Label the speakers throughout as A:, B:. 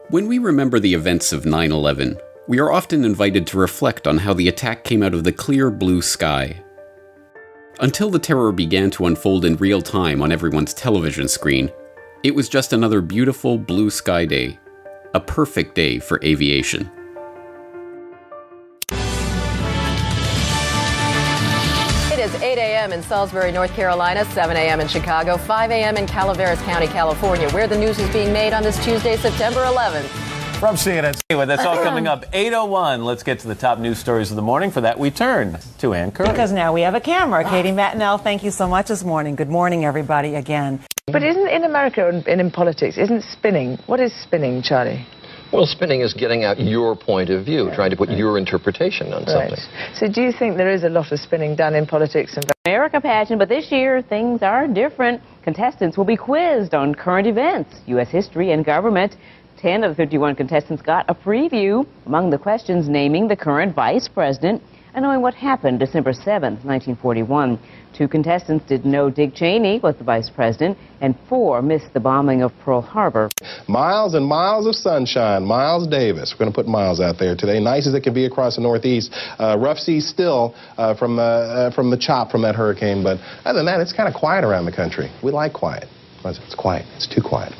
A: When we remember the events of 9/11, we are often invited to reflect on how the attack came out of the clear blue sky. Until the terror began to unfold in real time on everyone's television screen, it was just another beautiful blue sky day, a perfect day for aviation.
B: It is 8 a.m. in Salisbury, North Carolina, 7 a.m. in Chicago, 5 a.m. in Calaveras County, California, where the news is being made on this Tuesday, September 11th.
C: From CNN.
D: Anyway, that's all coming up 8:01. Let's get to the top news stories of the morning. For that, we turn to Ann Curry.
E: Because now we have a camera. Katie Mattinell, thank you so much this morning. Good morning, everybody, again.
F: But isn't in America and in politics, isn't spinning? What is spinning, Charlie?
G: Well, spinning is getting out your point of view, trying to put your interpretation on something.
F: So do you think there is a lot of spinning done in politics and
H: America pageant, but this year things are different. Contestants will be quizzed on current events, U.S. history, and government. 10 of the 51 contestants got a preview. Among the questions, naming the current vice president and knowing what happened December 7th, 1941. 2 contestants didn't know Dick Cheney was the vice president, and 4 missed the bombing of Pearl Harbor.
I: Miles and miles of sunshine. Miles Davis. We're going to put Miles out there today. Nice as it can be across the Northeast. Rough seas still from the chop from that hurricane. But other than that, it's kind of quiet around the country. We like quiet. It's quiet. It's too quiet.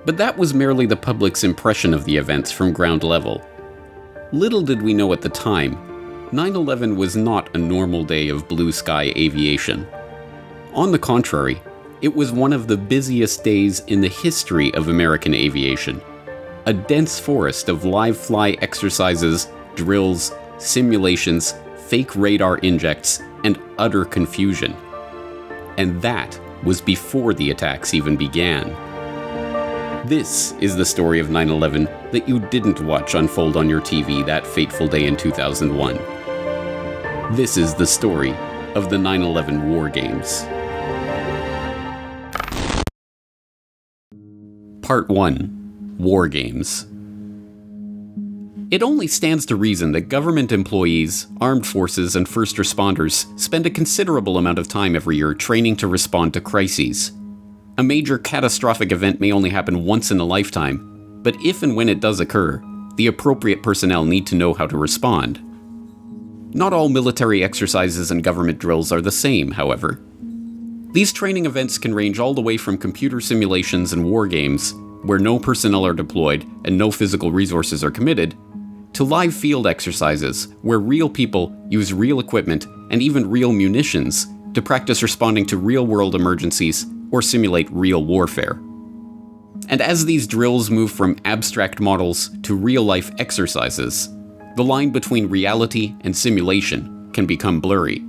A: But that was merely the public's impression of the events from ground level. Little did we know at the time, 9/11 was not a normal day of blue sky aviation. On the contrary, it was one of the busiest days in the history of American aviation. A dense forest of live fly exercises, drills, simulations, fake radar injects, and utter confusion. And that was before the attacks even began. This is the story of 9/11 that you didn't watch unfold on your TV that fateful day in 2001. This is the story of the 9/11 War Games. Part 1. War Games. It only stands to reason that government employees, armed forces, and first responders spend a considerable amount of time every year training to respond to crises. A major catastrophic event may only happen once in a lifetime, but if and when it does occur, the appropriate personnel need to know how to respond. Not all military exercises and government drills are the same, however. These training events can range all the way from computer simulations and war games, where no personnel are deployed and no physical resources are committed, to live field exercises, where real people use real equipment and even real munitions to practice responding to real-world emergencies or simulate real warfare. And as these drills move from abstract models to real-life exercises, the line between reality and simulation can become blurry.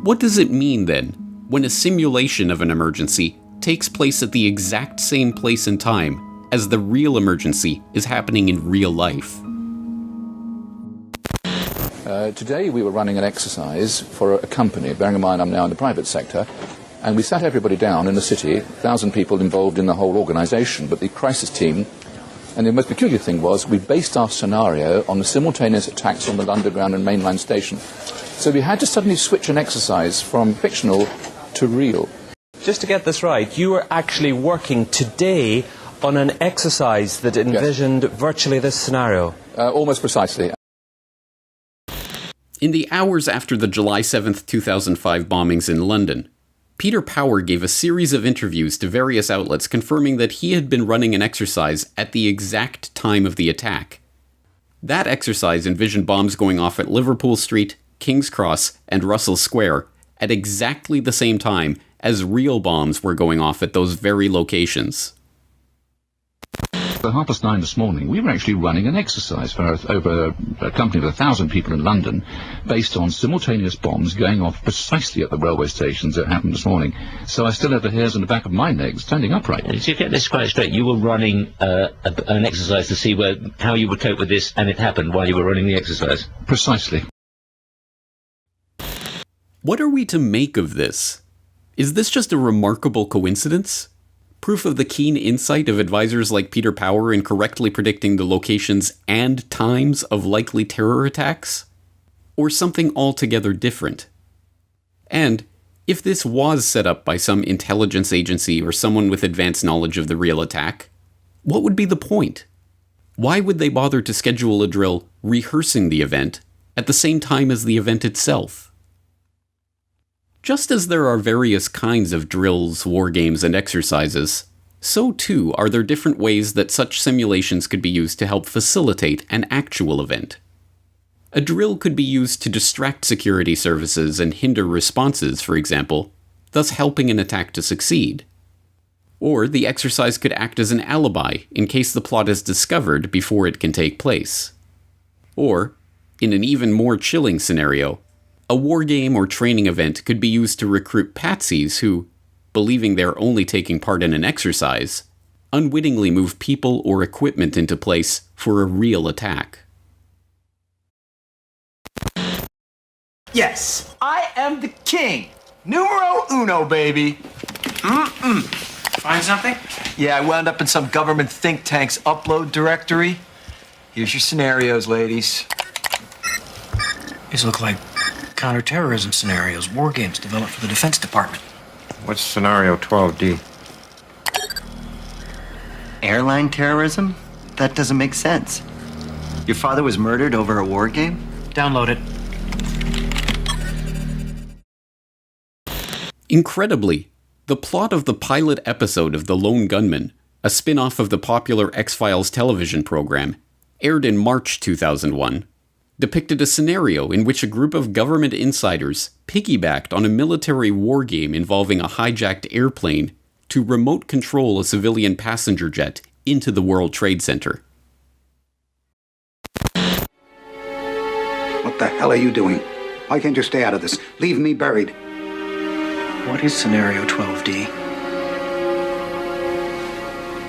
A: What does it mean, then, when a simulation of an emergency takes place at the exact same place and time as the real emergency is happening in real life?
J: Today we were running an exercise for a company, bearing in mind I'm now in the private sector, and we sat everybody down in the city, 1,000 people involved in the whole organisation, but the crisis team, and the most peculiar thing was we based our scenario on the simultaneous attacks on the Underground and mainline station. So we had to suddenly switch an exercise from fictional to real.
K: Just to get this right, you were actually working today on an exercise that envisioned virtually this scenario?
J: Almost precisely.
A: In the hours after the July 7th, 2005 bombings in London, Peter Power gave a series of interviews to various outlets confirming that he had been running an exercise at the exact time of the attack. That exercise envisioned bombs going off at Liverpool Street, King's Cross, and Russell Square at exactly the same time as real bombs were going off at those very locations.
L: At 9:30 this morning, we were actually running an exercise for over a company of 1,000 people in London based on simultaneous bombs going off precisely at the railway stations that happened this morning. So I still have the hairs on the back of my legs standing upright.
M: To get this quite straight, you were running an exercise to see how you would cope with this, and it happened while you were running the exercise?
L: Precisely.
A: What are we to make of this? Is this just a remarkable coincidence? Proof of the keen insight of advisors like Peter Power in correctly predicting the locations and times of likely terror attacks? Or something altogether different? And, If this was set up by some intelligence agency or someone with advanced knowledge of the real attack, what would be the point? Why would they bother to schedule a drill rehearsing the event at the same time as the event itself? Just as there are various kinds of drills, war games, and exercises, so too are there different ways that such simulations could be used to help facilitate an actual event. A drill could be used to distract security services and hinder responses, for example, thus helping an attack to succeed. Or the exercise could act as an alibi in case the plot is discovered before it can take place. Or, in an even more chilling scenario, a war game or training event could be used to recruit patsies who, believing they're only taking part in an exercise, unwittingly move people or equipment into place for a real attack.
C: Yes, I am the king. Numero uno, baby.
N: Find something?
C: Yeah, I wound up in some government think tank's upload directory. Here's your scenarios, ladies.
N: These look like counterterrorism scenarios, war games developed for the Defense Department.
O: What's scenario 12D?
P: Airline terrorism? That doesn't make sense. Your father was murdered over a war game?
N: Download it.
A: Incredibly, the plot of the pilot episode of The Lone Gunman, a spin-off of the popular X-Files television program, aired in March 2001, depicted a scenario in which a group of government insiders piggybacked on a military war game involving a hijacked airplane to remote control a civilian passenger jet into the World Trade Center.
Q: What the hell are you doing? Why can't you stay out of this? Leave me buried.
N: What is scenario 12D?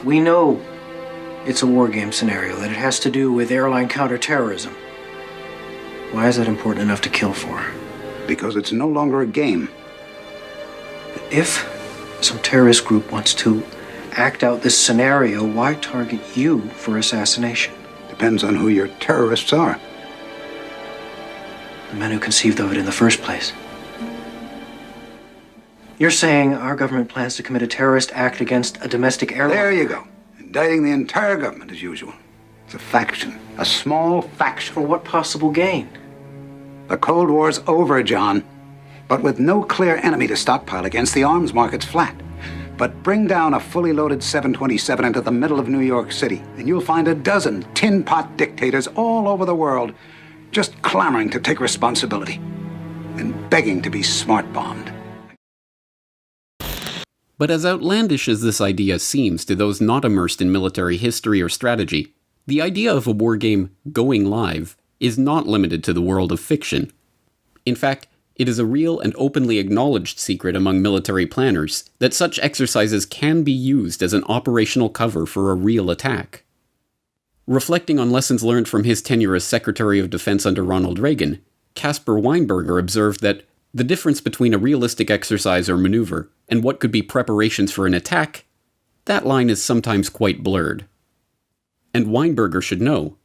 N: We know it's a war game scenario, that it has to do with airline counterterrorism. Why is that important enough to kill for?
Q: Because it's no longer a game.
N: If some terrorist group wants to act out this scenario, why target you for assassination?
Q: Depends on who your terrorists are.
N: The men who conceived of it in the first place. You're saying our government plans to commit a terrorist act against a domestic airline?
Q: There you go. Indicting the entire government as usual. It's a faction. A small faction.
N: For what possible gain?
Q: The Cold War's over, John. But with no clear enemy to stockpile against, the arms market's flat. But bring down a fully loaded 727 into the middle of New York City, and you'll find a dozen tin pot dictators all over the world just clamoring to take responsibility and begging to be smart-bombed.
A: But as outlandish as this idea seems to those not immersed in military history or strategy, the idea of a war game going live is not limited to the world of fiction. In fact, it is a real and openly acknowledged secret among military planners that such exercises can be used as an operational cover for a real attack. Reflecting on lessons learned from his tenure as Secretary of Defense under Ronald Reagan, Caspar Weinberger observed that the difference between a realistic exercise or maneuver and what could be preparations for an attack, that line is sometimes quite blurred. And Weinberger should know,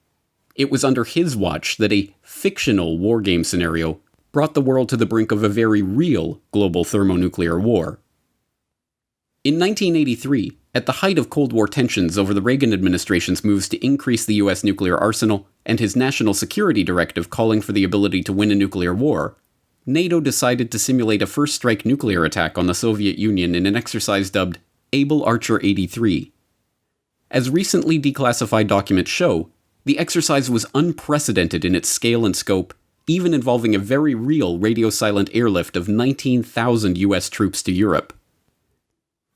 A: it was under his watch that a fictional war game scenario brought the world to the brink of a very real global thermonuclear war. In 1983, at the height of Cold War tensions over the Reagan administration's moves to increase the US nuclear arsenal and his national security directive calling for the ability to win a nuclear war, NATO decided to simulate a first-strike nuclear attack on the Soviet Union in an exercise dubbed Able Archer 83. As recently declassified documents show, the exercise was unprecedented in its scale and scope, even involving a very real radio-silent airlift of 19,000 US troops to Europe.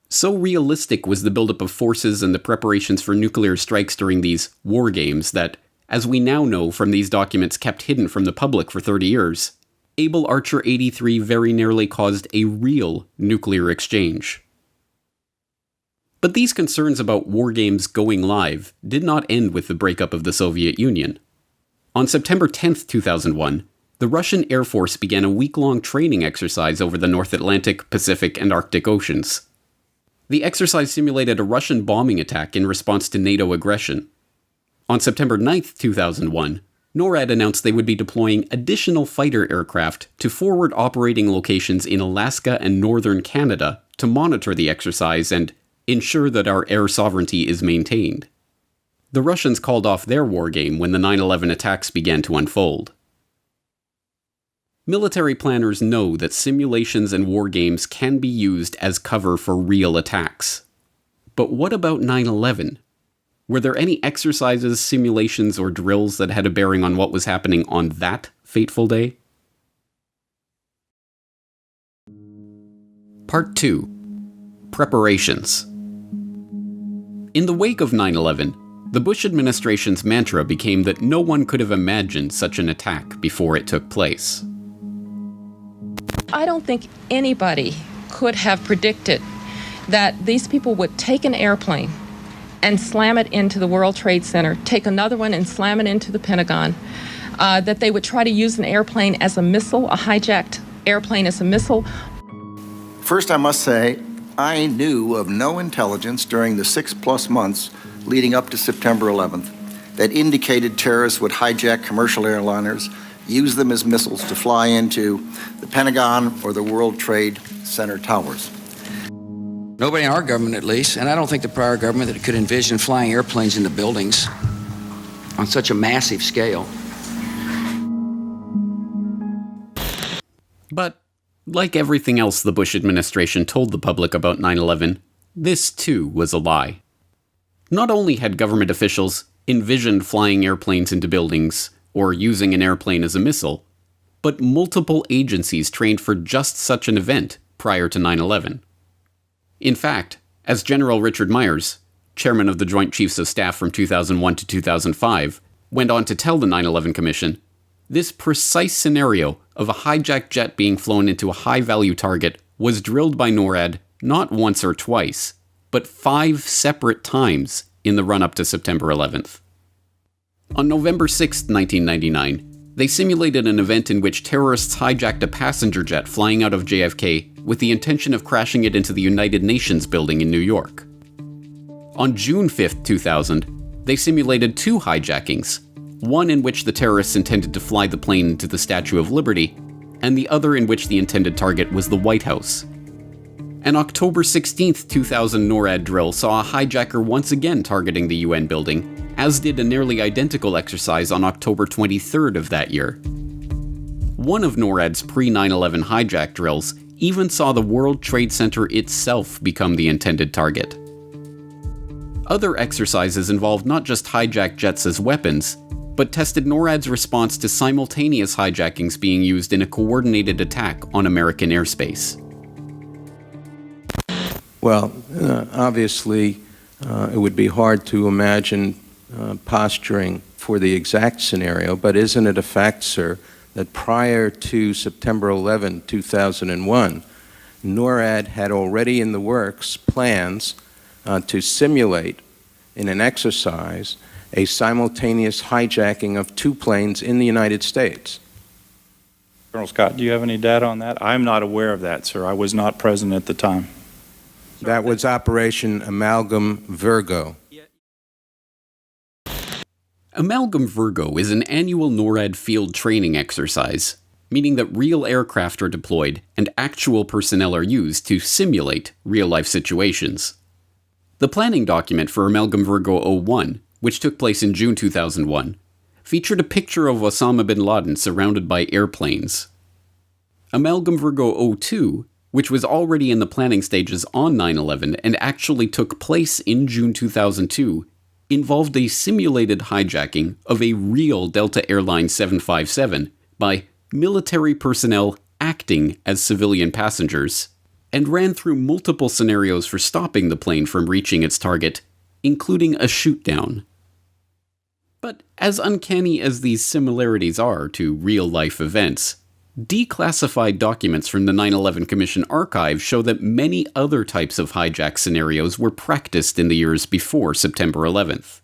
A: So realistic was the buildup of forces and the preparations for nuclear strikes during these war games that, as we now know from these documents kept hidden from the public for 30 years, Able Archer 83 very nearly caused a real nuclear exchange. But these concerns about war games going live did not end with the breakup of the Soviet Union. On September 10, 2001, the Russian Air Force began a week-long training exercise over the North Atlantic, Pacific, and Arctic Oceans. The exercise simulated a Russian bombing attack in response to NATO aggression. On September 9, 2001, NORAD announced they would be deploying additional fighter aircraft to forward operating locations in Alaska and northern Canada to monitor the exercise and ensure that our air sovereignty is maintained. The Russians called off their war game when the 9/11 attacks began to unfold. Military planners know that simulations and war games can be used as cover for real attacks. But what about 9/11? Were there any exercises, simulations, or drills that had a bearing on what was happening on that fateful day? Part 2. Preparations. In the wake of 9/11, the Bush administration's mantra became that no one could have imagined such an attack before it took place.
R: I don't think anybody could have predicted that these people would take an airplane and slam it into the World Trade Center, take another one and slam it into the Pentagon, that they would try to use an airplane as a missile, a hijacked airplane as a missile.
S: First, I must say, I knew of no intelligence during the 6+ months leading up to September 11th that indicated terrorists would hijack commercial airliners, use them as missiles to fly into the Pentagon or the World Trade Center towers.
T: Nobody in our government, at least, and I don't think the prior government that could envision flying airplanes into buildings on such a massive scale.
A: But, like everything else the Bush administration told the public about 9/11, this too was a lie. Not only had government officials envisioned flying airplanes into buildings or using an airplane as a missile, but multiple agencies trained for just such an event prior to 9/11. In fact, as General Richard Myers, chairman of the Joint Chiefs of Staff from 2001 to 2005, went on to tell the 9/11 Commission, this precise scenario of a hijacked jet being flown into a high-value target was drilled by NORAD not once or twice, but 5 separate times in the run-up to September 11th. On November 6, 1999, they simulated an event in which terrorists hijacked a passenger jet flying out of JFK with the intention of crashing it into the United Nations building in New York. On June 5, 2000, they simulated 2 hijackings, one in which the terrorists intended to fly the plane into the Statue of Liberty, and the other in which the intended target was the White House. An October 16, 2000 NORAD drill saw a hijacker once again targeting the UN building, as did a nearly identical exercise on October 23rd of that year. One of NORAD's pre-9/11 hijack drills even saw the World Trade Center itself become the intended target. Other exercises involved not just hijacked jets as weapons, but tested NORAD's response to simultaneous hijackings being used in a coordinated attack on American airspace.
U: Well, obviously, it would be hard to imagine posturing for the exact scenario, but isn't it a fact, sir, that prior to September 11, 2001, NORAD had already in the works plans to simulate in an exercise a simultaneous hijacking of 2 planes in the United States?
V: Colonel Scott, do you have any data on that? I'm not aware of that, sir. I was not present at the time.
U: That was Operation Amalgam Virgo.
A: Amalgam Virgo is an annual NORAD field training exercise, meaning that real aircraft are deployed and actual personnel are used to simulate real-life situations. The planning document for Amalgam Virgo 01, which took place in June 2001, featured a picture of Osama bin Laden surrounded by airplanes. Amalgam Virgo 02, which was already in the planning stages on 9/11 and actually took place in June 2002, involved a simulated hijacking of a real Delta Airlines 757 by military personnel acting as civilian passengers, and ran through multiple scenarios for stopping the plane from reaching its target, including a shoot-down. But as uncanny as these similarities are to real-life events, declassified documents from the 9/11 Commission archive show that many other types of hijack scenarios were practiced in the years before September 11th.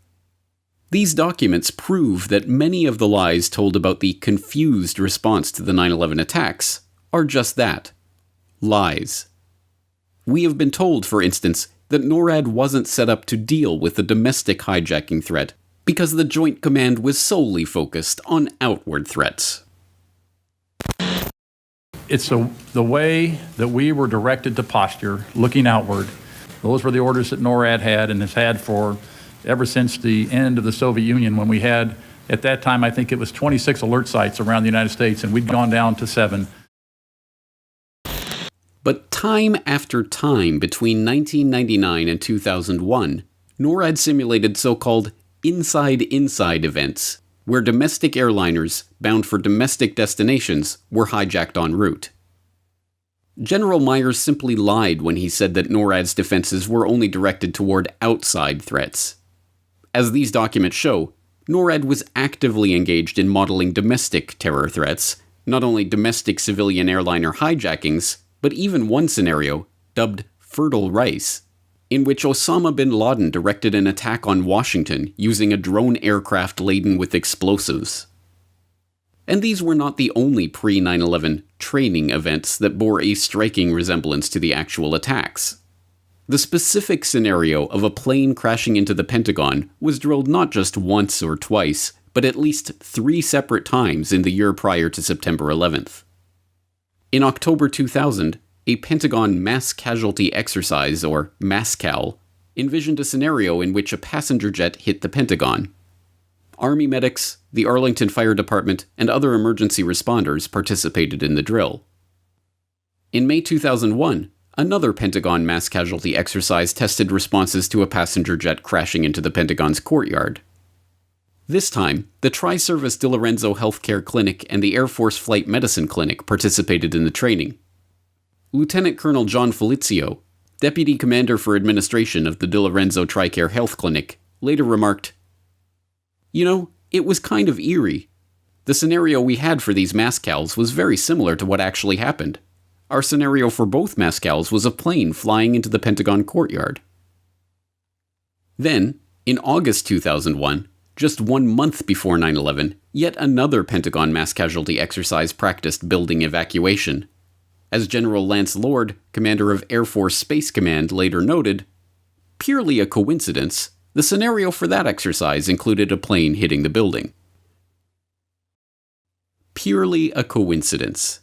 A: These documents prove that many of the lies told about the confused response to the 9/11 attacks are just that, lies. We have been told, for instance, that NORAD wasn't set up to deal with the domestic hijacking threat, because the Joint Command was solely focused on outward threats.
B: It's the way that we were directed to posture, looking outward. Those were the orders that NORAD had and has had for ever since the end of the Soviet Union, when we had, at that time, I think it was 26 alert sites around the United States, and we'd gone down to 7.
A: But time after time between 1999 and 2001, NORAD simulated so-called inside-inside events, where domestic airliners bound for domestic destinations were hijacked en route. General Myers simply lied when he said that NORAD's defenses were only directed toward outside threats. As these documents show, NORAD was actively engaged in modeling domestic terror threats, not only domestic civilian airliner hijackings, but even one scenario, dubbed Fertile Rice, in which Osama bin Laden directed an attack on Washington using a drone aircraft laden with explosives. And these were not the only pre-9/11 training events that bore a striking resemblance to the actual attacks. The specific scenario of a plane crashing into the Pentagon was drilled not just once or twice, but at least 3 separate times in the year prior to September 11th. In October 2000, a Pentagon mass casualty exercise, or MASCAL, envisioned a scenario in which a passenger jet hit the Pentagon. Army medics, the Arlington Fire Department, and other emergency responders participated in the drill. In May 2001, another Pentagon mass casualty exercise tested responses to a passenger jet crashing into the Pentagon's courtyard. This time, the Tri-Service De Lorenzo Healthcare Clinic and the Air Force Flight Medicine Clinic participated in the training. Lieutenant Colonel John Felizio, Deputy Commander for Administration of the De Lorenzo TRICARE Health Clinic, later remarked, "You know, it was kind of eerie. The scenario we had for these MASCALs was very similar to what actually happened. Our scenario for both MASCALs was a plane flying into the Pentagon courtyard." Then, in August 2001, just 1 month before 9/11, yet another Pentagon mass casualty exercise practiced building evacuation. As General Lance Lord, commander of Air Force Space Command, later noted, purely a coincidence, the scenario for that exercise included a plane hitting the building. Purely a coincidence.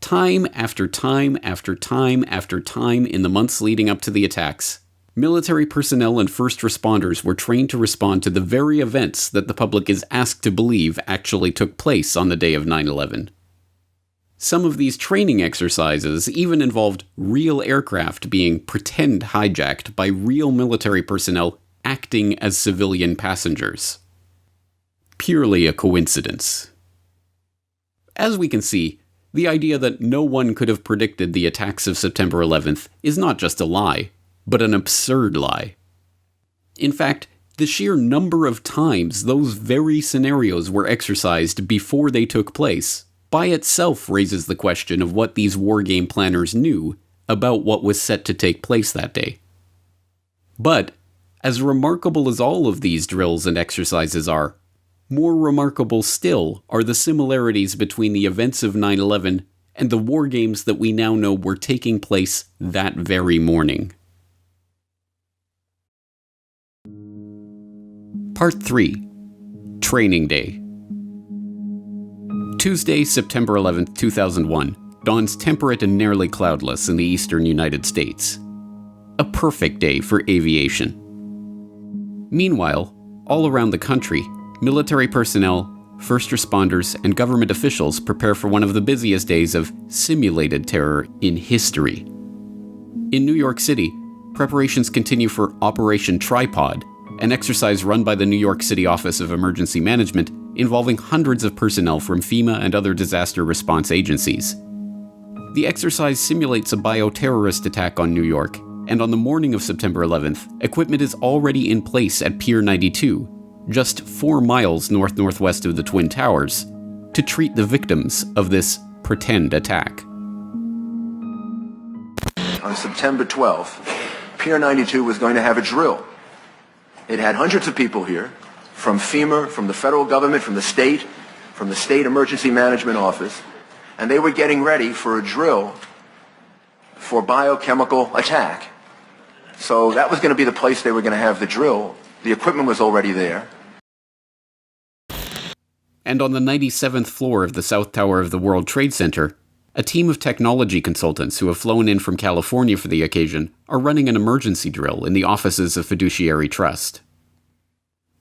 A: Time after time after time after time in the months leading up to the attacks, military personnel and first responders were trained to respond to the very events that the public is asked to believe actually took place on the day of 9/11. Some of these training exercises even involved real aircraft being pretend hijacked by real military personnel acting as civilian passengers. Purely a coincidence. As we can see, the idea that no one could have predicted the attacks of September 11th is not just a lie, but an absurd lie. In fact, the sheer number of times those very scenarios were exercised before they took place by itself raises the question of what these wargame planners knew about what was set to take place that day. But, as remarkable as all of these drills and exercises are, more remarkable still are the similarities between the events of 9/11 and the wargames that we now know were taking place that very morning. Part 3. Training Day. Tuesday, September 11, 2001, dawns temperate and nearly cloudless in the eastern United States. A perfect day for aviation. Meanwhile, all around the country, military personnel, first responders, and government officials prepare for one of the busiest days of simulated terror in history. In New York City, preparations continue for Operation Tripod, an exercise run by the New York City Office of Emergency Management involving hundreds of personnel from FEMA and other disaster response agencies. The exercise simulates a bioterrorist attack on New York, and on the morning of September 11th, equipment is already in place at Pier 92, just 4 miles northwest of the Twin Towers, to treat the victims of this pretend attack.
D: On September 12th, Pier 92 was going to have a drill. It had hundreds of people here, from FEMA, from the federal government, from the state emergency management office, and they were getting ready for a drill for biochemical attack. So that was going to be the place they were going to have the drill. The equipment was already there.
A: and on the 97th floor of the South Tower of the World Trade Center, a team of technology consultants who have flown in from California for the occasion are running an emergency drill in the offices of Fiduciary Trust.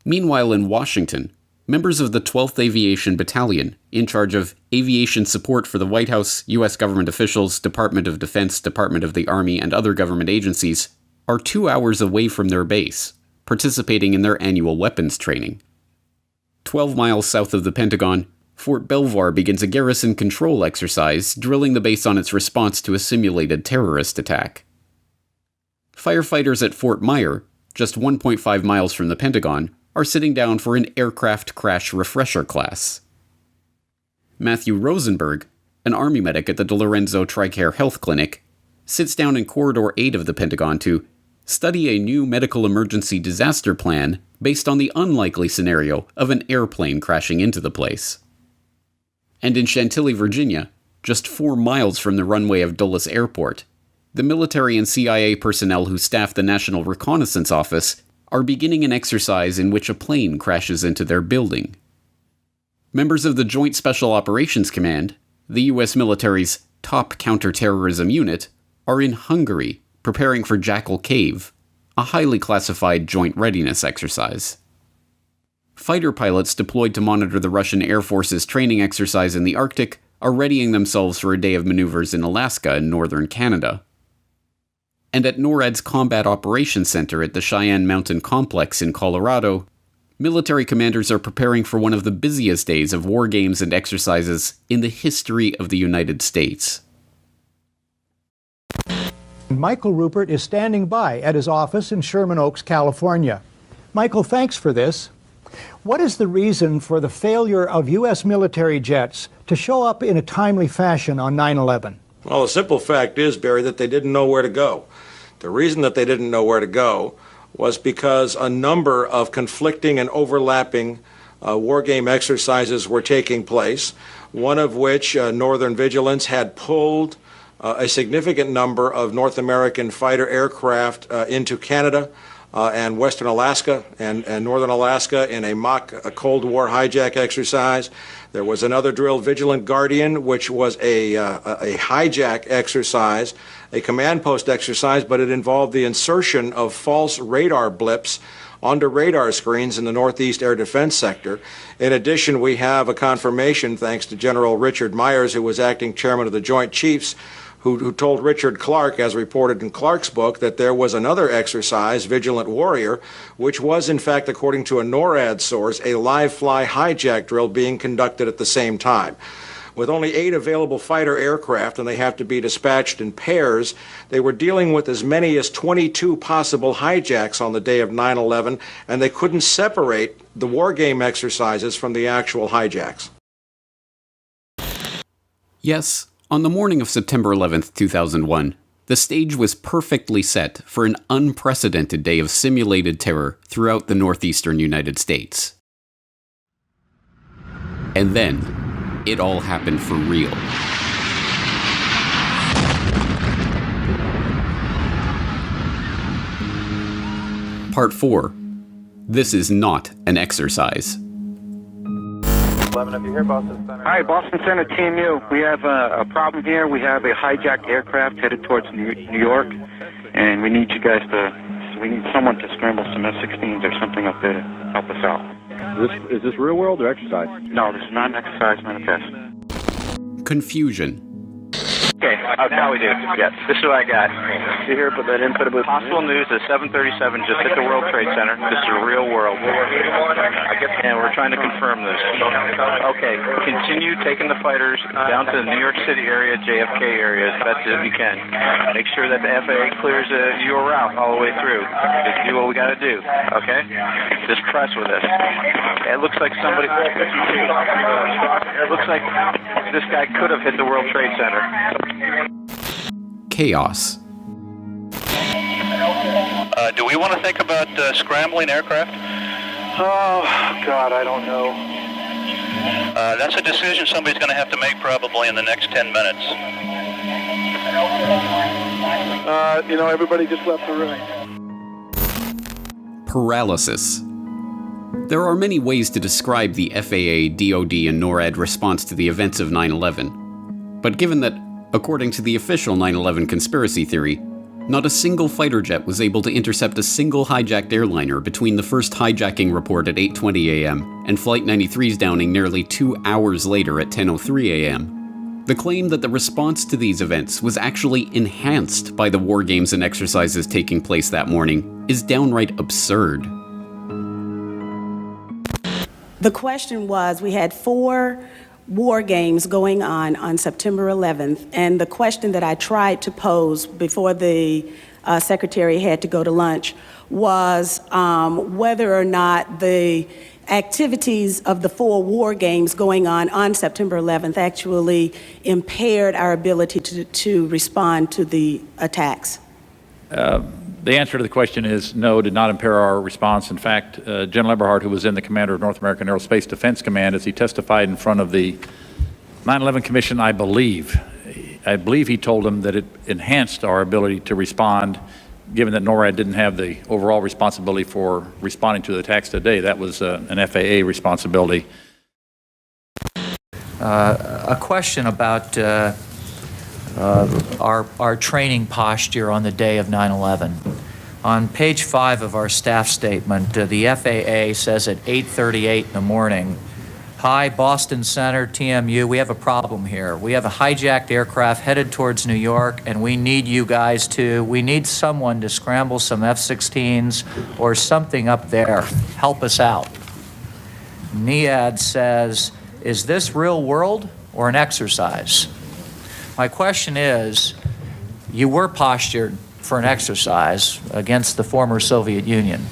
A: Meanwhile, in Washington, members of the 12th Aviation Battalion, in charge of aviation support for the White House, U.S. government officials, Department of Defense, Department of the Army, and other government agencies, are 2 hours away from their base, participating in their annual weapons training. 12 miles south of the Pentagon, Fort Belvoir begins a garrison control exercise, drilling the base on its response to a simulated terrorist attack. Firefighters at Fort Myer, just 1.5 miles from the Pentagon, are sitting down for an aircraft crash refresher class. Matthew Rosenberg, an Army medic at the DeLorenzo TRICARE Health Clinic, sits down in Corridor 8 of the Pentagon to study a new medical emergency disaster plan based on the unlikely scenario of an airplane crashing into the place. And in Chantilly, Virginia, just 4 miles from the runway of Dulles Airport, the military and CIA personnel who staff the National Reconnaissance Office are beginning an exercise in which a plane crashes into their building. Members of the Joint Special Operations Command, the U.S. military's top counterterrorism unit, are in Hungary preparing for Jackal Cave, a highly classified joint readiness exercise. Fighter pilots deployed to monitor the Russian Air Force's training exercise in the Arctic are readying themselves for a day of maneuvers in Alaska and northern Canada. And at NORAD's Combat Operations Center at the Cheyenne Mountain Complex in Colorado, military commanders are preparing for one of the busiest days of war games and exercises in the history of the United States.
E: Michael Rupert is standing by at his office in Sherman Oaks, California. Michael, thanks for this. What is the reason for the failure of U.S. military jets to show up in a timely fashion on 9/11?
G: Well, the simple fact is, Barry, that they didn't know where to go. The reason that they didn't know where to go was because a number of conflicting and overlapping war game exercises were taking place, one of which, Northern Vigilance, had pulled a significant number of North American fighter aircraft into Canada and Western Alaska and Northern Alaska in a mock Cold War hijack exercise. There was another drill, Vigilant Guardian, which was a hijack exercise, a command post exercise, but it involved the insertion of false radar blips onto radar screens in the Northeast Air Defense Sector. In addition, we have a confirmation, thanks to General Richard Myers, who was acting chairman of the Joint Chiefs, who told Richard Clark, as reported in Clark's book, that there was another exercise, Vigilant Warrior, which was, in fact, according to a NORAD source, a live-fly hijack drill being conducted at the same time. With only 8 available fighter aircraft, and they have to be dispatched in pairs, they were dealing with as many as 22 possible hijacks on the day of 9/11, and they couldn't separate the war game exercises from the actual hijacks.
A: Yes, on the morning of September 11th, 2001, the stage was perfectly set for an unprecedented day of simulated terror throughout the northeastern United States. And then, it all happened for real. Part 4. This is not an exercise.
W: 11, if you hear Boston Center. Hi, Boston Center, Team U. We have a problem here. We have a hijacked aircraft headed towards New York, and we need you guys we need someone to scramble some F-16s or something up there to help us out.
X: Is this real world or exercise?
W: No, this is not an exercise manifest.
A: Confusion.
W: Okay, now we do. Yes, this is what I got. You hear put that input about possible news at 7:37 just hit the World Trade Center. This is a real world. And we're trying to confirm this. Okay, continue taking the fighters down to the New York City area, JFK area as best as you can. Make sure that the FAA clears your route all the way through. Just do what we got to do, okay? Just press with us. It looks like somebody... It looks like this guy could have hit the World Trade Center.
A: Chaos.
Y: Do we want to think about scrambling aircraft?
W: Oh, God, I don't know.
Y: That's a decision somebody's going to have to make probably in the next 10 minutes.
W: Everybody just left the room.
A: Paralysis. There are many ways to describe the FAA, DoD, and NORAD response to the events of 9/11. But given that, according to the official 9/11 conspiracy theory, not a single fighter jet was able to intercept a single hijacked airliner between the first hijacking report at 8:20 a.m. and Flight 93's downing nearly 2 hours later at 10:03 a.m., the claim that the response to these events was actually enhanced by the war games and exercises taking place that morning is downright absurd.
F: The question was, we had 4 war games going on September 11th, and the question that I tried to pose before the secretary had to go to lunch was whether or not the activities of the 4 war games going on September 11th actually impaired our ability to respond to the attacks.
B: The answer to the question is no, did not impair our response. In fact, General Eberhard, who was then the commander of North American Aerospace Defense Command, as he testified in front of the 9/11 Commission, I believe he told them that it enhanced our ability to respond, given that NORAD didn't have the overall responsibility for responding to the attacks today. That was an FAA responsibility.
H: A question about our training posture on the day of 9/11. On page 5 of our staff statement, the FAA says at 8:38 in the morning, "Hi, Boston Center, TMU, we have a problem here. We have a hijacked aircraft headed towards New York, and we need you guys we need someone to scramble some F-16s or something up there. Help us out." NIAD says, "Is this real world or an exercise?" My question is, you were postured for an exercise against the former Soviet Union.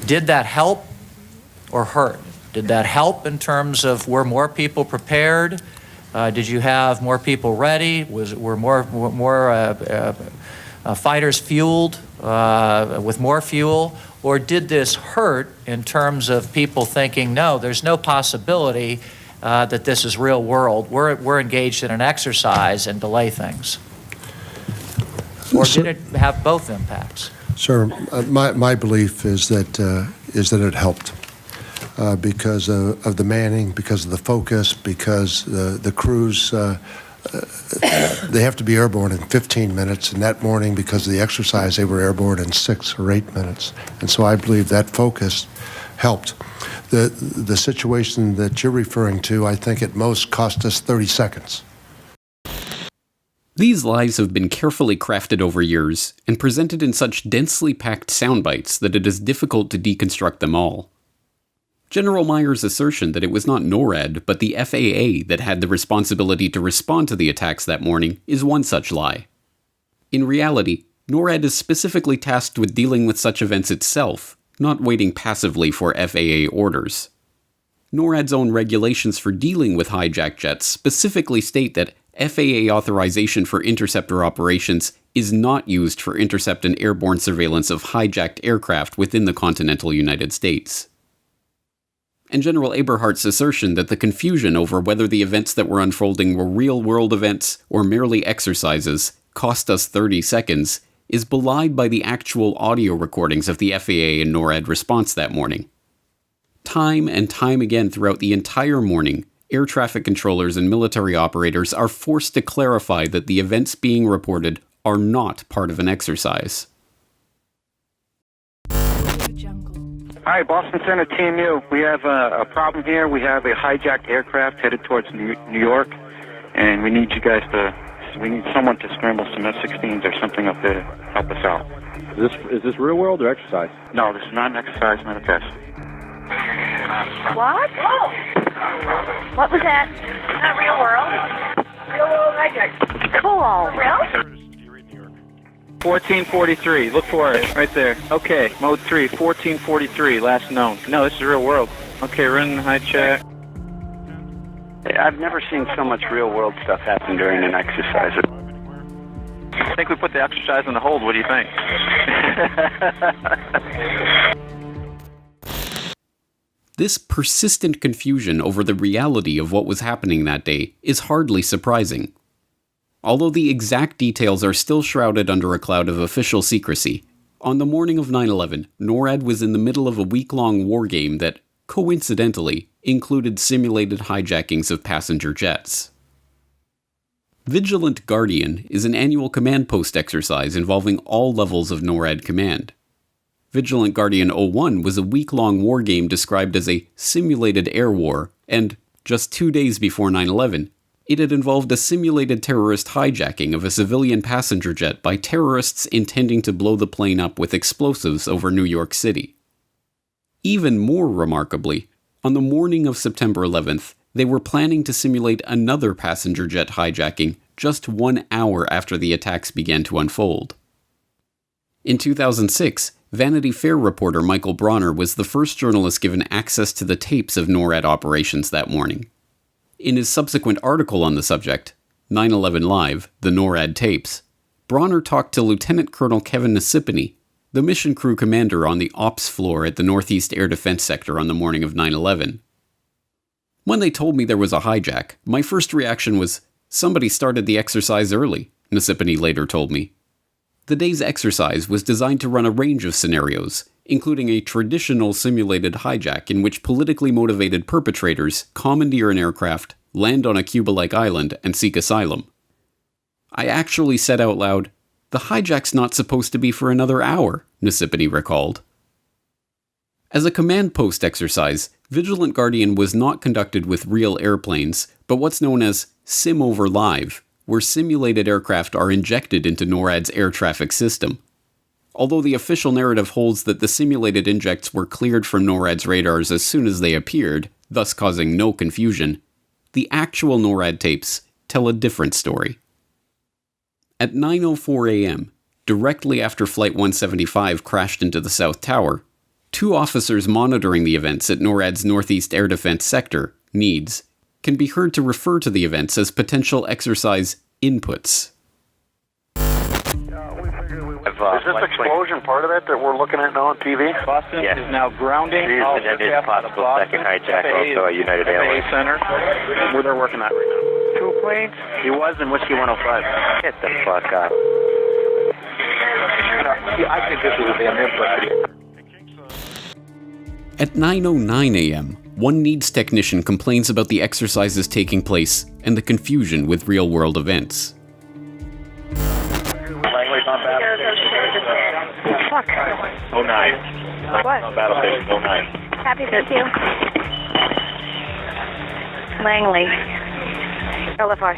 H: Did that help or hurt? Did that help in terms of were more people prepared? Did you have more people ready? Were more fighters fueled with more fuel? Or did this hurt in terms of people thinking, no, there's no possibility that this is real world. We're engaged in an exercise and delay things? Or did it have both impacts?
I: Sir, my belief is that it helped because of the manning, because of the focus, because the crews, they have to be airborne in 15 minutes, and that morning, because of the exercise, they were airborne in 6 or 8 minutes. And so I believe that focus helped. The situation that you're referring to, I think at most cost us 30 seconds.
A: These lies have been carefully crafted over years and presented in such densely packed sound bites that it is difficult to deconstruct them all. General Meyer's assertion that it was not NORAD but the FAA that had the responsibility to respond to the attacks that morning is one such lie. In reality, NORAD is specifically tasked with dealing with such events itself, not waiting passively for FAA orders. NORAD's own regulations for dealing with hijacked jets specifically state that FAA authorization for interceptor operations is not used for intercept and airborne surveillance of hijacked aircraft within the continental United States. And General Eberhardt's assertion that the confusion over whether the events that were unfolding were real-world events or merely exercises cost us 30 seconds is belied by the actual audio recordings of the FAA and NORAD response that morning. Time and time again throughout the entire morning, air traffic controllers and military operators are forced to clarify that the events being reported are not part of an exercise.
W: Hi, Boston Center, TMU. We have a problem here. We have a hijacked aircraft headed towards New York, and we need you guys we need someone to scramble some F-16s or something up there to help us out.
X: Is this real world or exercise?
W: No, this is not an exercise, not a test.
J: What? What was that? Not real world. Real world hijack. Cool. Real?
W: 1443. Look for it. Right there. Okay. Mode 3. 1443. Last known. No, this is real world. Okay, run high check.
K: I've never seen so much real world stuff happen during an exercise.
W: I think we put the exercise on the hold. What do you think?
A: This persistent confusion over the reality of what was happening that day is hardly surprising. Although the exact details are still shrouded under a cloud of official secrecy, On the morning of 9/11, NORAD was in the middle of a week-long war game that, coincidentally, included simulated hijackings of passenger jets. Vigilant Guardian is an annual command post exercise involving all levels of NORAD command. Vigilant Guardian 01 was a week-long war game described as a simulated air war, and, just 2 days before 9/11, it had involved a simulated terrorist hijacking of a civilian passenger jet by terrorists intending to blow the plane up with explosives over New York City. Even more remarkably, on the morning of September 11th, they were planning to simulate another passenger jet hijacking just 1 hour after the attacks began to unfold. In 2006, Vanity Fair reporter Michael Bronner was the first journalist given access to the tapes of NORAD operations that morning. In his subsequent article on the subject, 9/11 Live, the NORAD tapes, Bronner talked to Lieutenant Colonel Kevin Nasipany, the mission crew commander on the ops floor at the Northeast Air Defense Sector on the morning of 9/11. When they told me there was a hijack, my first reaction was, somebody started the exercise early, Nasipany later told me. The day's exercise was designed to run a range of scenarios, including a traditional simulated hijack in which politically motivated perpetrators commandeer an aircraft, land on a Cuba-like island, and seek asylum. I actually said out loud, "The hijack's not supposed to be for another hour," Nasipany recalled. As a command post exercise, Vigilant Guardian was not conducted with real airplanes, but what's known as Sim over Live, where simulated aircraft are injected into NORAD's air traffic system. Although the official narrative holds that the simulated injects were cleared from NORAD's radars as soon as they appeared, thus causing no confusion, the actual NORAD tapes tell a different story. At 9:04 a.m., directly after Flight 175 crashed into the South Tower, 2 officers monitoring the events at NORAD's Northeast Air Defense Sector, NEADS, can be heard to refer to the events as potential exercise inputs.
C: Is this explosion part of it that we're looking at now on TV?
W: Boston is now grounding.
C: And then there's a possible second hijack also at United Airlines.
W: Center, where they're working at right now.
C: 2 planes?
W: He was in Whiskey 105.
C: Get the fuck out. I think this is a damn input.
A: At 9:09 a.m., one NEADS technician complains about the exercises taking place and the confusion with real-world events.
J: Fuck.
C: 09.
J: What?
C: On battlefield, 09.
J: Happy to see you. Langley. LFI.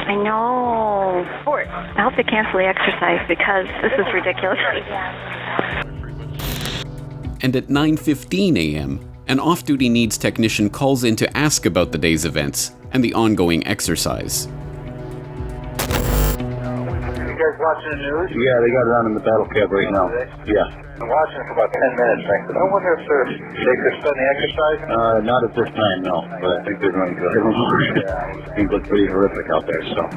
J: I know. I hope they cancel the exercise because this is ridiculous.
A: And at 9:15 a.m., an off-duty NEADS technician calls in to ask about the day's events and the ongoing exercise.
C: You guys watching the news? Yeah, they got it on in the battle cab right now. Yeah. I'm watching for about 10 minutes, frankly. I wonder if they could spend the exercise? Not at this time, no. But I think they're going to. Things look pretty horrific out there, so.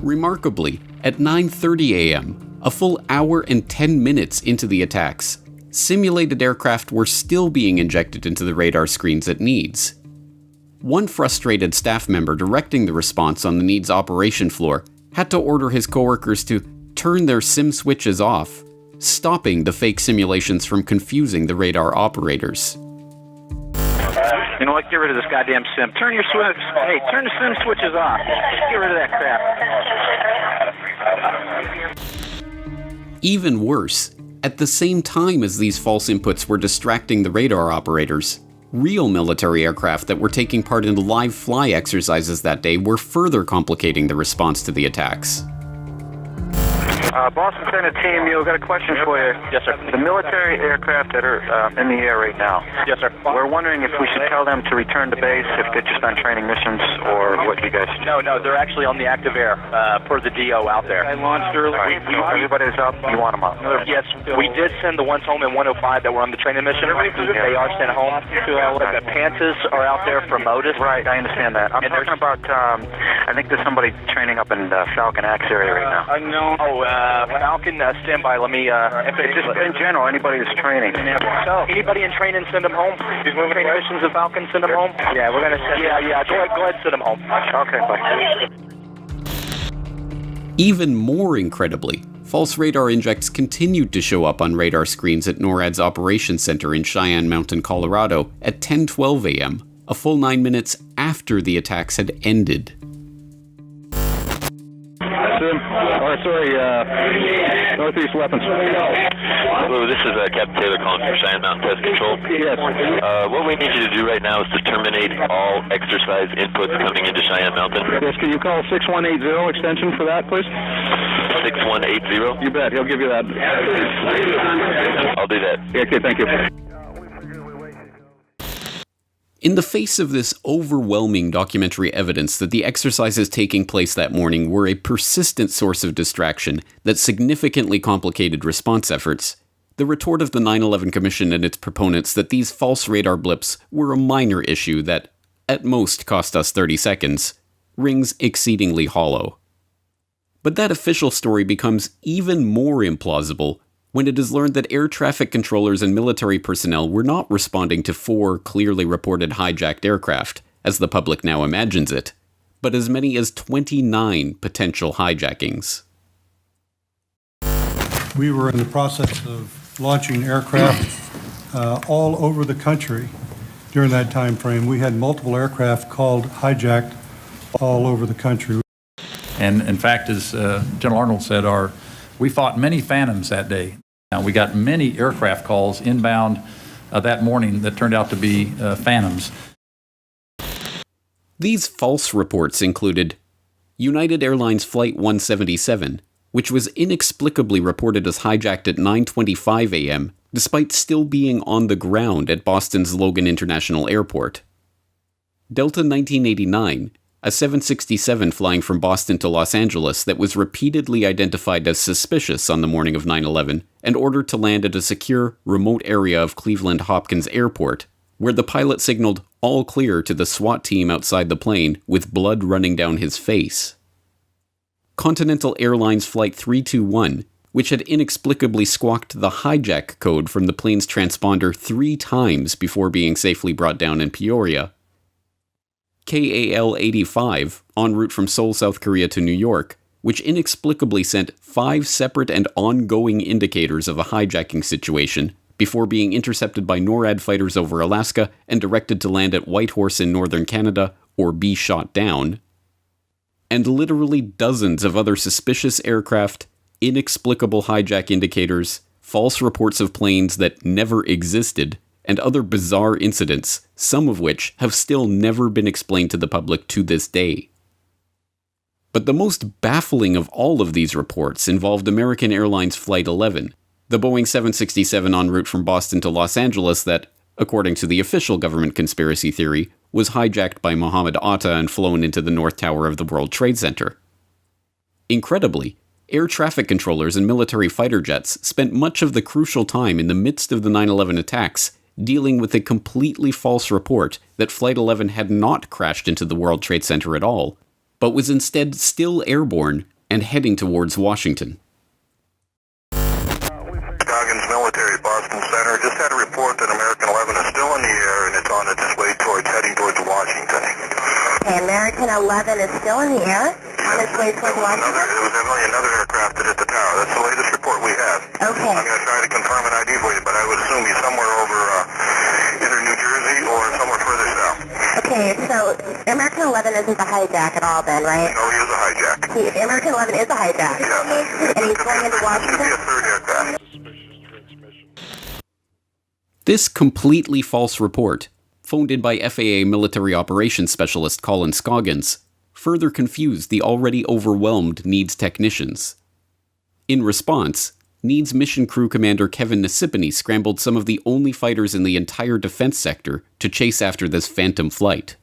A: Remarkably, at 9:30 a.m., a full hour and 10 minutes into the attacks, simulated aircraft were still being injected into the radar screens at NEADS. One frustrated staff member directing the response on the NEADS operation floor had to order his coworkers to turn their sim switches off, stopping the fake simulations from confusing the radar operators.
W: You know what? Get rid of this goddamn sim. Turn your switch. Hey, turn the sim switches off. Just get rid of that crap.
A: Even worse, at the same time as these false inputs were distracting the radar operators, real military aircraft that were taking part in live fly exercises that day were further complicating the response to the attacks.
C: Boston Senate team, we've got a question for you.
W: Yes, sir.
C: The military aircraft that are in the air right now.
W: Yes, sir.
C: We're wondering if we should tell them to return to base if they're just on training missions or what you guys do.
W: No, they're actually on the active air per the DO out there. I launched early.
C: Right. Everybody's up. You want them up?
W: Yes, we did send the ones home in 105 that were on the training mission. They are sent home. The Panthers are out there for Modus.
C: Right, I understand that. I'm talking about, I think there's somebody training up in the Falcon Axe area right now.
W: No. Falcon, stand by. Let me,
C: just in general, anybody who's training.
W: So, anybody in training, send them home. Training missions of Falcon, send them home.
C: Yeah, we're going to send
W: Yeah, go ahead, send them home.
C: Okay, bye.
A: Even more incredibly, false radar injects continued to show up on radar screens at NORAD's operations center in Cheyenne Mountain, Colorado at 10:12 a.m., a full 9 minutes after the attacks had ended.
X: Northeast weapons.
L: Hello, this is Captain Taylor calling from Cheyenne Mountain Test Control.
X: Yes.
L: What we need you to do right now is to terminate all exercise inputs coming into Cheyenne Mountain.
X: Yes, can you call 6180 extension for that, please?
L: 6180?
X: You bet, he'll give you that.
L: I'll do that.
X: Okay, thank you.
A: In the face of this overwhelming documentary evidence that the exercises taking place that morning were a persistent source of distraction that significantly complicated response efforts, the retort of the 9/11 Commission and its proponents that these false radar blips were a minor issue that, at most, cost us 30 seconds, rings exceedingly hollow. But that official story becomes even more implausible when it is learned that air traffic controllers and military personnel were not responding to 4 clearly reported hijacked aircraft, as the public now imagines it, but as many as 29 potential hijackings.
M: We were in the process of launching aircraft all over the country during that time frame. We had multiple aircraft called hijacked all over the country.
B: And in fact, as General Arnold said, we fought many phantoms that day. Now, we got many aircraft calls inbound that morning that turned out to be phantoms.
A: These false reports included United Airlines Flight 177, which was inexplicably reported as hijacked at 9:25 a.m., despite still being on the ground at Boston's Logan International Airport. Delta 1989, a 767 flying from Boston to Los Angeles that was repeatedly identified as suspicious on the morning of 9/11 and ordered to land at a secure, remote area of Cleveland Hopkins Airport, where the pilot signaled all clear to the SWAT team outside the plane with blood running down his face. Continental Airlines Flight 321, which had inexplicably squawked the hijack code from the plane's transponder 3 times before being safely brought down in Peoria. KAL-85, en route from Seoul, South Korea to New York, which inexplicably sent 5 separate and ongoing indicators of a hijacking situation before being intercepted by NORAD fighters over Alaska and directed to land at Whitehorse in northern Canada or be shot down. And literally dozens of other suspicious aircraft, inexplicable hijack indicators, false reports of planes that never existed, and other bizarre incidents, some of which have still never been explained to the public to this day. But the most baffling of all of these reports involved American Airlines Flight 11, the Boeing 767 en route from Boston to Los Angeles that, according to the official government conspiracy theory, was hijacked by Mohammed Atta and flown into the North Tower of the World Trade Center. Incredibly, air traffic controllers and military fighter jets spent much of the crucial time in the midst of the 9/11 attacks dealing with a completely false report that Flight 11 had not crashed into the World Trade Center at all, but was instead still airborne and heading towards Washington.
N: Scoggins Military, Boston Center, just had a report that American 11 is still in the air and it's on its way heading towards Washington.
J: Okay, American 11 is still in the air? On its way towards Washington?
N: It was evidently another aircraft that hit the tower. That's the latest report we have.
J: Okay.
N: I'm going to try to confirm an ID for you, but I would assume he's somewhere over either New Jersey or somewhere further south.
J: Okay, so American 11 isn't the hijack at all then, right?
N: No, he is a hijack.
J: American 11 is a hijack?
N: Yes.
J: And he's going into Washington?
N: Could be a third aircraft.
A: This completely false report, phoned in by FAA military operations specialist Colin Scoggins, further confused the already overwhelmed NEADS technicians. In response, NEADS mission crew commander Kevin Nasipany scrambled some of the only fighters in the entire defense sector to chase after this phantom flight.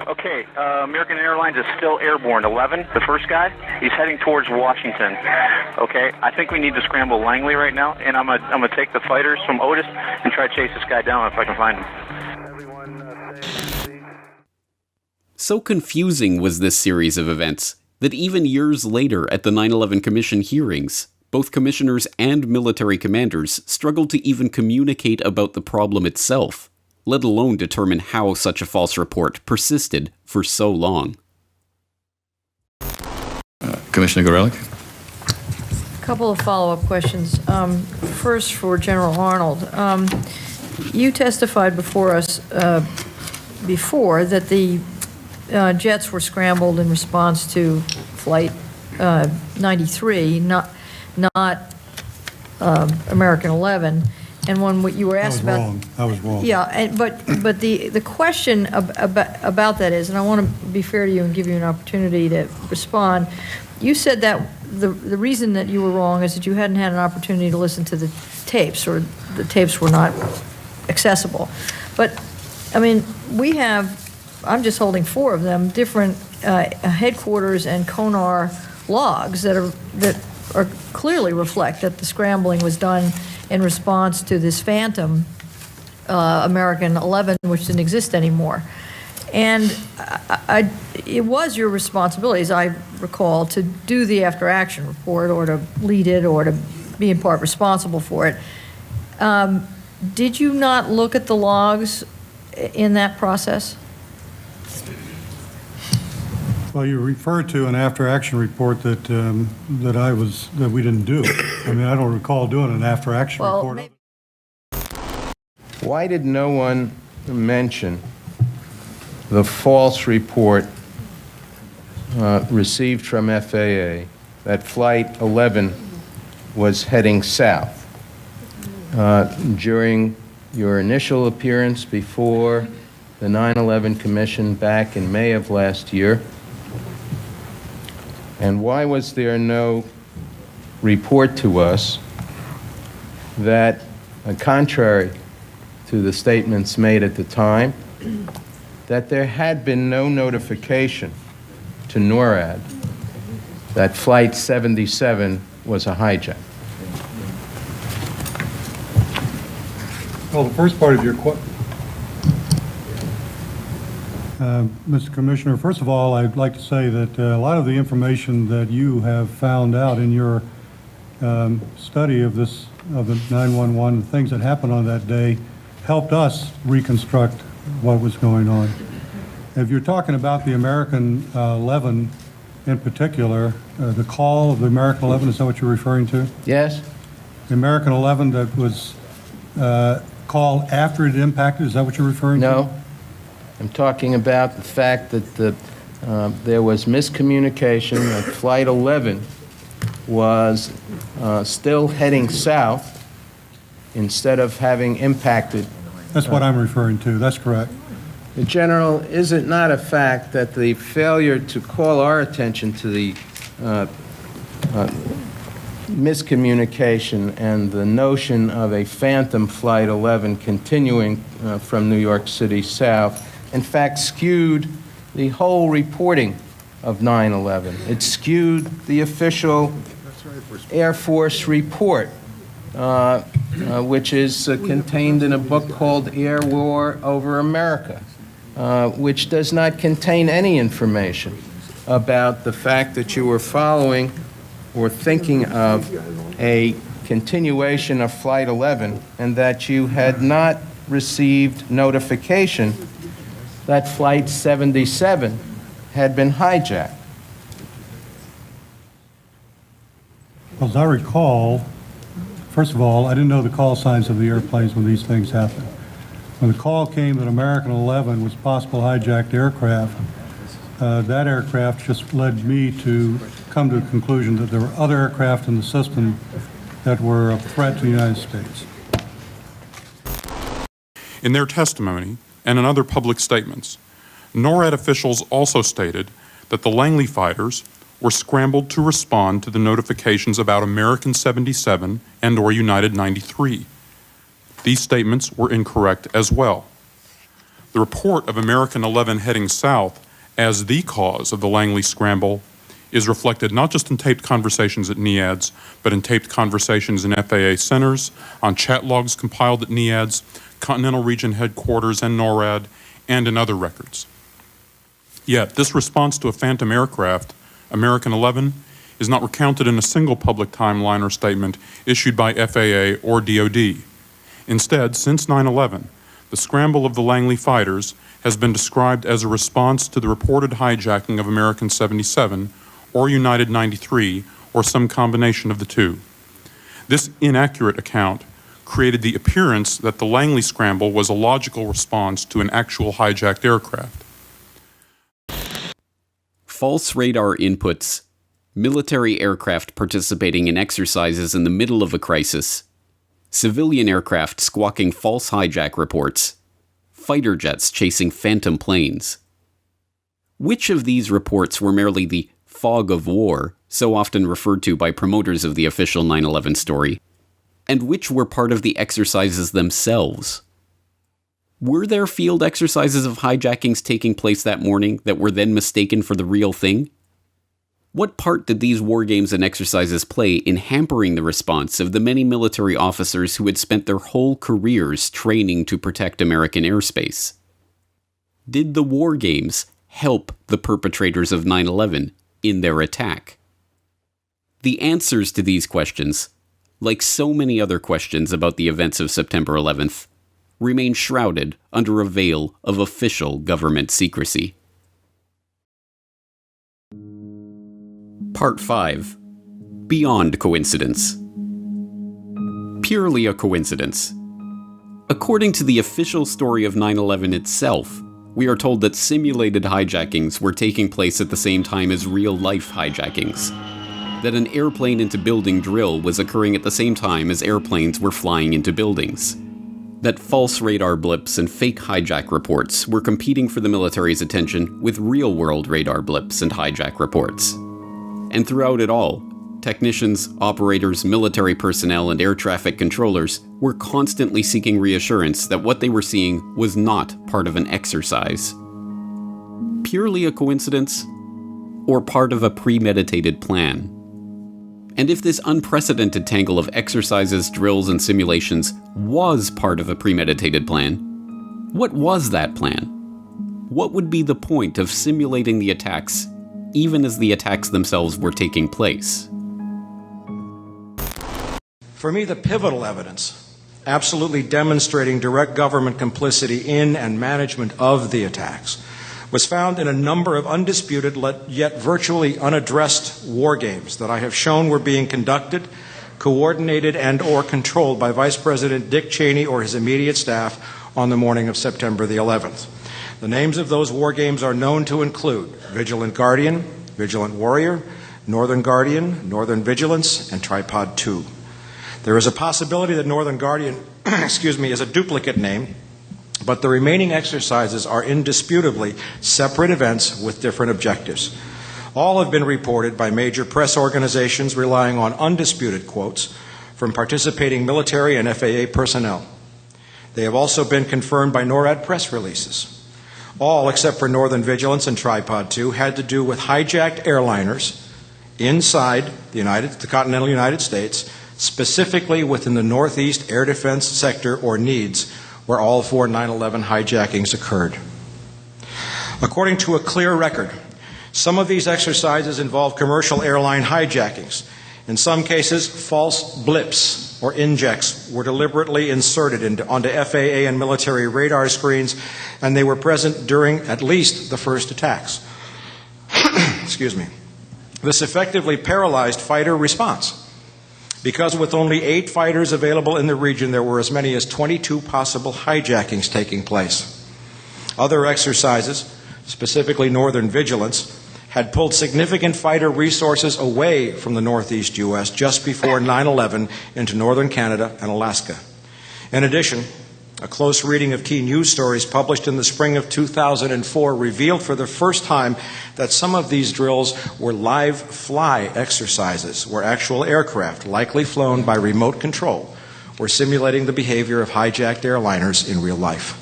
W: Okay, American Airlines is still airborne. 11, the first guy, he's heading towards Washington. Okay, I think we need to scramble Langley right now, and I'm gonna take the fighters from Otis and try to chase this guy down if I can find him.
A: So confusing was this series of events that even years later at the 9/11 Commission hearings, both commissioners and military commanders struggled to even communicate about the problem itself, let alone determine how such a false report persisted for so long.
O: Commissioner Gorelick?
P: A couple of follow-up questions. First, for General Arnold. You testified before us before that the jets were scrambled in response to Flight 93, not American 11. And when you were asked about...
M: I was wrong.
P: Yeah, but the question about that is, and I want to be fair to you and give you an opportunity to respond, you said that the reason that you were wrong is that you hadn't had an opportunity to listen to the tapes, or the tapes were not accessible. But, I mean, we have, I'm just holding 4 of them, different headquarters and CONAR logs that are clearly reflect that the scrambling was done in response to this phantom American 11, which didn't exist anymore. And it was your responsibility, as I recall, to do the after-action report, or to lead it, or to be in part responsible for it. Did you not look at the logs in that process?
M: Well, you referred to an after-action report that we didn't do. I mean, I don't recall doing an after-action report.
U: Why did no one mention the false report received from FAA that Flight 11 was heading south during your initial appearance before the 9/11 Commission back in May of last year? And why was there no report to us that, contrary to the statements made at the time, that there had been no notification to NORAD that Flight 77 was a hijack?
M: Well, the first part of your question, Mr. Commissioner, first of all, I'd like to say that a lot of the information that you have found out in your study of the 911, things that happened on that day, helped us reconstruct what was going on. If you're talking about the American 11 in particular, the call of the American 11, is that what you're referring to?
U: Yes.
M: The American 11 that was called after it impacted, is that what you're referring to?
U: No. I'm talking about the fact that there was miscommunication, that Flight 11 was still heading south instead of having impacted.
M: That's what I'm referring to. That's correct.
U: General, is it not a fact that the failure to call our attention to the miscommunication and the notion of a phantom Flight 11 continuing from New York City south, in fact, skewed the whole reporting of 9/11? It skewed the official Air Force report, which is contained in a book called Air War Over America, which does not contain any information about the fact that you were following or thinking of a continuation of Flight 11, and that you had not received notification that Flight 77 had been hijacked.
M: As I recall, first of all, I didn't know the call signs of the airplanes when these things happened. When the call came that American 11 was possible hijacked aircraft, that aircraft just led me to come to the conclusion that there were other aircraft in the system that were a threat to the United States.
Q: In their testimony and in other public statements, NORAD officials also stated that the Langley fighters were scrambled to respond to the notifications about American 77 and/or United 93. These statements were incorrect as well. The report of American 11 heading south as the cause of the Langley scramble is reflected not just in taped conversations at NEADS, but in taped conversations in FAA centers, on chat logs compiled at NEADS, Continental Region Headquarters and NORAD, and in other records. Yet, this response to a phantom aircraft, American 11, is not recounted in a single public timeline or statement issued by FAA or DoD. Instead, since 9/11, the scramble of the Langley fighters has been described as a response to the reported hijacking of American 77 or United 93 or some combination of the two. This inaccurate account created the appearance that the Langley scramble was a logical response to an actual hijacked aircraft.
A: False radar inputs, military aircraft participating in exercises in the middle of a crisis, civilian aircraft squawking false hijack reports, fighter jets chasing phantom planes. Which of these reports were merely the fog of war, so often referred to by promoters of the official 9/11 story, and which were part of the exercises themselves? Were there field exercises of hijackings taking place that morning that were then mistaken for the real thing? What part did these war games and exercises play in hampering the response of the many military officers who had spent their whole careers training to protect American airspace? Did the war games help the perpetrators of 9/11 in their attack? The answers to these questions, like so many other questions about the events of September 11th, remain shrouded under a veil of official government secrecy. Part 5. Beyond Coincidence. Purely a coincidence. According to the official story of 9/11 itself, we are told that simulated hijackings were taking place at the same time as real-life hijackings. That an airplane into building drill was occurring at the same time as airplanes were flying into buildings. That false radar blips and fake hijack reports were competing for the military's attention with real-world radar blips and hijack reports. And throughout it all, technicians, operators, military personnel, and air traffic controllers were constantly seeking reassurance that what they were seeing was not part of an exercise. Purely a coincidence, or part of a premeditated plan? And if this unprecedented tangle of exercises, drills, and simulations was part of a premeditated plan, what was that plan? What would be the point of simulating the attacks, even as the attacks themselves were taking place?
G: For me, the pivotal evidence, absolutely demonstrating direct government complicity in and management of the attacks, was found in a number of undisputed yet virtually unaddressed war games that I have shown were being conducted, coordinated, and or controlled by Vice President Dick Cheney or his immediate staff on the morning of September the 11th. The names of those war games are known to include Vigilant Guardian, Vigilant Warrior, Northern Guardian, Northern Vigilance, and Tripod 2. There is a possibility that Northern Guardian is a duplicate name, but the remaining exercises are indisputably separate events with different objectives. All have been reported by major press organizations relying on undisputed quotes from participating military and FAA personnel. They have also been confirmed by NORAD press releases. All, except for Northern Vigilance and Tripod 2, had to do with hijacked airliners inside the continental United States, specifically within the Northeast Air Defense Sector or NEADS, where all 4 9/11 hijackings occurred. According to a clear record, some of these exercises involve commercial airline hijackings. In some cases, false blips or injects were deliberately inserted onto FAA and military radar screens, and they were present during at least the first attacks. Excuse me. This effectively paralyzed fighter response, because with only 8 fighters available in the region, there were as many as 22 possible hijackings taking place. Other exercises, specifically Northern Vigilance, had pulled significant fighter resources away from the Northeast U.S. just before 9/11 into northern Canada and Alaska. In addition, a close reading of key news stories published in the spring of 2004 revealed for the first time that some of these drills were live fly exercises, where actual aircraft, likely flown by remote control, were simulating the behavior of hijacked airliners in real life.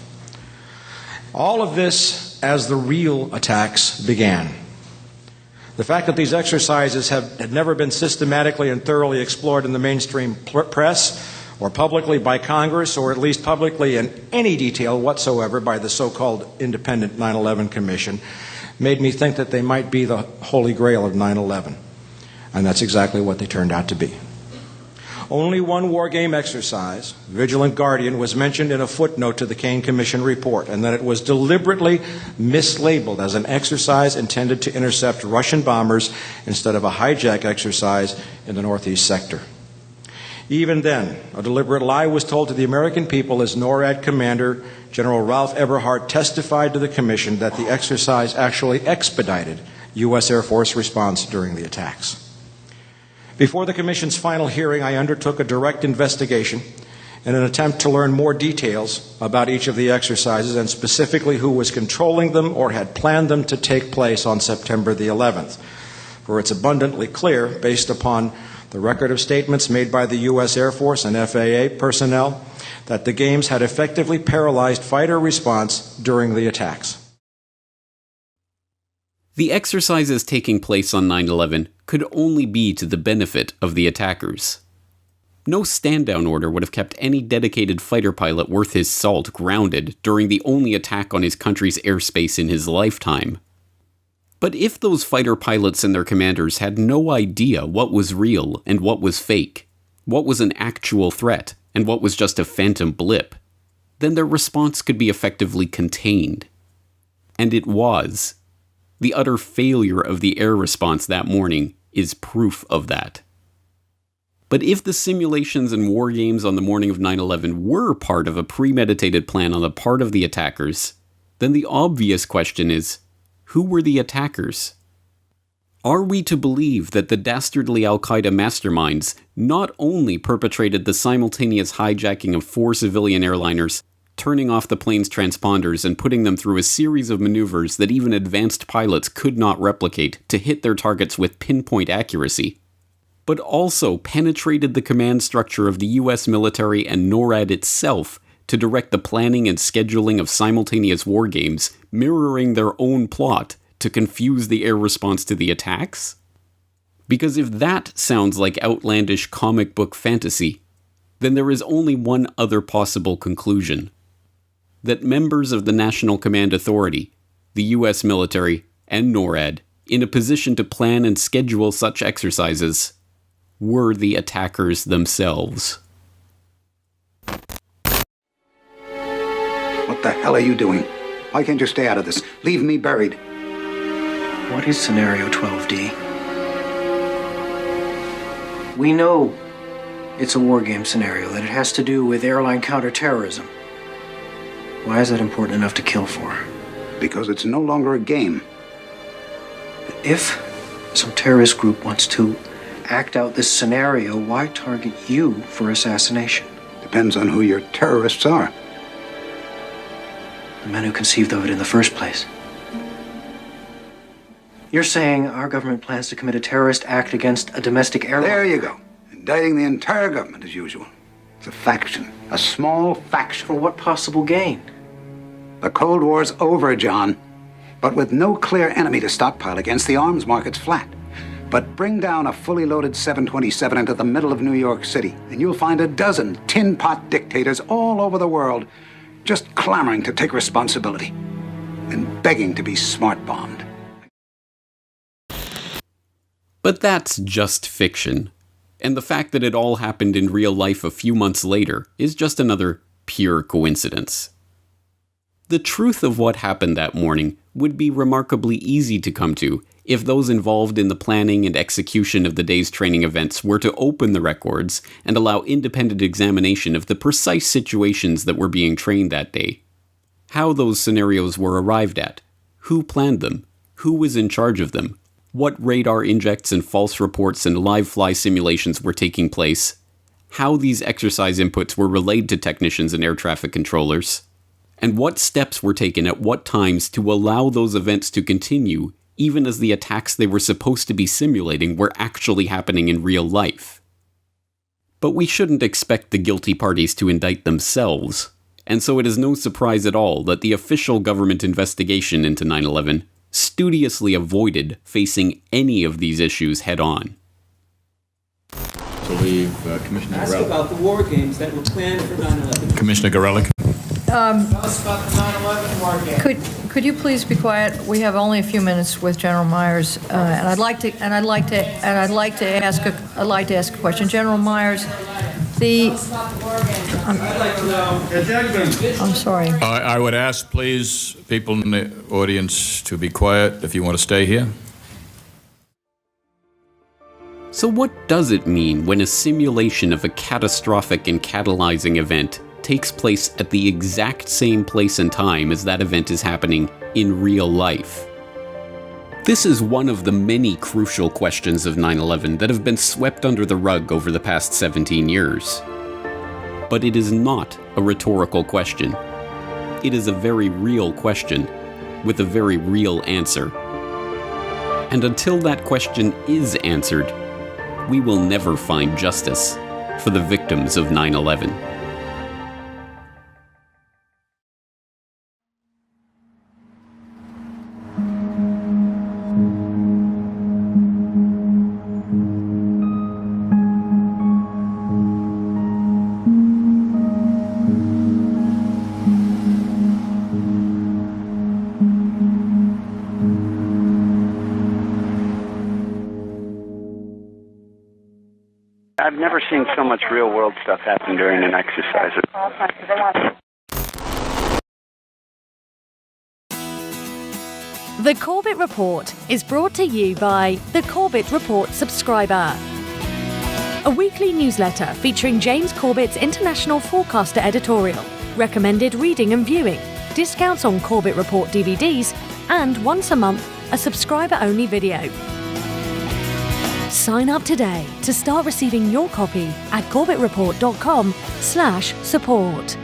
G: All of this as the real attacks began. The fact that these exercises had never been systematically and thoroughly explored in the mainstream press or publicly by Congress, or at least publicly in any detail whatsoever by the so-called Independent 9/11 Commission, made me think that they might be the holy grail of 9/11. And that's exactly what they turned out to be. Only one war game exercise, Vigilant Guardian, was mentioned in a footnote to the Kane Commission report, and that it was deliberately mislabeled as an exercise intended to intercept Russian bombers instead of a hijack exercise in the Northeast sector. Even then, a deliberate lie was told to the American people as NORAD Commander General Ralph Eberhart testified to the Commission that the exercise actually expedited U.S. Air Force response during the attacks. Before the Commission's final hearing, I undertook a direct investigation in an attempt to learn more details about each of the exercises and specifically who was controlling them or had planned them to take place on September the 11th. For it's abundantly clear, based upon the record of statements made by the U.S. Air Force and FAA personnel, that the games had effectively paralyzed fighter response during the attacks.
A: The exercises taking place on 9/11 could only be to the benefit of the attackers. No stand-down order would have kept any dedicated fighter pilot worth his salt grounded during the only attack on his country's airspace in his lifetime. But if those fighter pilots and their commanders had no idea what was real and what was fake, what was an actual threat and what was just a phantom blip, then their response could be effectively contained. And it was. The utter failure of the air response that morning is proof of that. But if the simulations and war games on the morning of 9/11 were part of a premeditated plan on the part of the attackers, then the obvious question is, who were the attackers? Are we to believe that the dastardly Al-Qaeda masterminds not only perpetrated the simultaneous hijacking of 4 civilian airliners, turning off the plane's transponders and putting them through a series of maneuvers that even advanced pilots could not replicate to hit their targets with pinpoint accuracy, but also penetrated the command structure of the US military and NORAD itself to direct the planning and scheduling of simultaneous war games, mirroring their own plot to confuse the air response to the attacks? Because if that sounds like outlandish comic book fantasy, then there is only one other possible conclusion: that members of the National Command Authority, the US military, and NORAD, in a position to plan and schedule such exercises, were the attackers themselves.
O: What the hell are you doing? Why can't you stay out of this? Leave me buried.
R: What is Scenario 12D? We know it's a war game scenario, that it has to do with airline counterterrorism. Why is that important enough to kill for?
O: Because it's no longer a game.
R: But if some terrorist group wants to act out this scenario, why target you for assassination?
O: Depends on who your terrorists are.
R: The men who conceived of it in the first place. You're saying our government plans to commit a terrorist act against a domestic airline?
O: There you go. Indicting the entire government as usual. It's a faction. A small faction.
R: For what possible gain?
O: The Cold War's over, John. But with no clear enemy to stockpile against, the arms market's flat. But bring down a fully loaded 727 into the middle of New York City, and you'll find a dozen tin-pot dictators all over the world just clamoring to take responsibility and begging to be smart-bombed.
A: But that's just fiction. And the fact that it all happened in real life a few months later is just another pure coincidence. The truth of what happened that morning would be remarkably easy to come to if those involved in the planning and execution of the day's training events were to open the records and allow independent examination of the precise situations that were being trained that day. How those scenarios were arrived at, who planned them, who was in charge of them, what radar injects and false reports and live fly simulations were taking place, how these exercise inputs were relayed to technicians and air traffic controllers, and what steps were taken at what times to allow those events to continue even as the attacks they were supposed to be simulating were actually happening in real life. But we shouldn't expect the guilty parties to indict themselves, and so it is no surprise at all that the official government investigation into 9/11 studiously avoided facing any of these issues head-on.
S: To leave Commissioner
T: Ask
S: Gorelick.
T: about the war games that were planned for 9/11.
S: Commissioner Gorelick.
T: Tell us about the 9/11 war games.
P: Could you please be quiet? We have only a few minutes with General Myers, and I'd like to ask a question. General Myers, I'm sorry.
S: I would ask, please, people in the audience to be quiet if you want to stay here.
A: So what does it mean when a simulation of a catastrophic and catalyzing event takes place at the exact same place and time as that event is happening in real life? This is one of the many crucial questions of 9/11 that have been swept under the rug over the past 17 years. But it is not a rhetorical question. It is a very real question with a very real answer. And until that question is answered, we will never find justice for the victims of 9/11.
K: I've never seen so much real-world stuff happen during an exercise.
D: The Corbett Report is brought to you by the Corbett Report subscriber, a weekly newsletter featuring James Corbett's International Forecaster editorial, recommended reading and viewing, discounts on Corbett Report DVDs, and once a month, a subscriber-only video. Sign up today to start receiving your copy at corbettreport.com/support.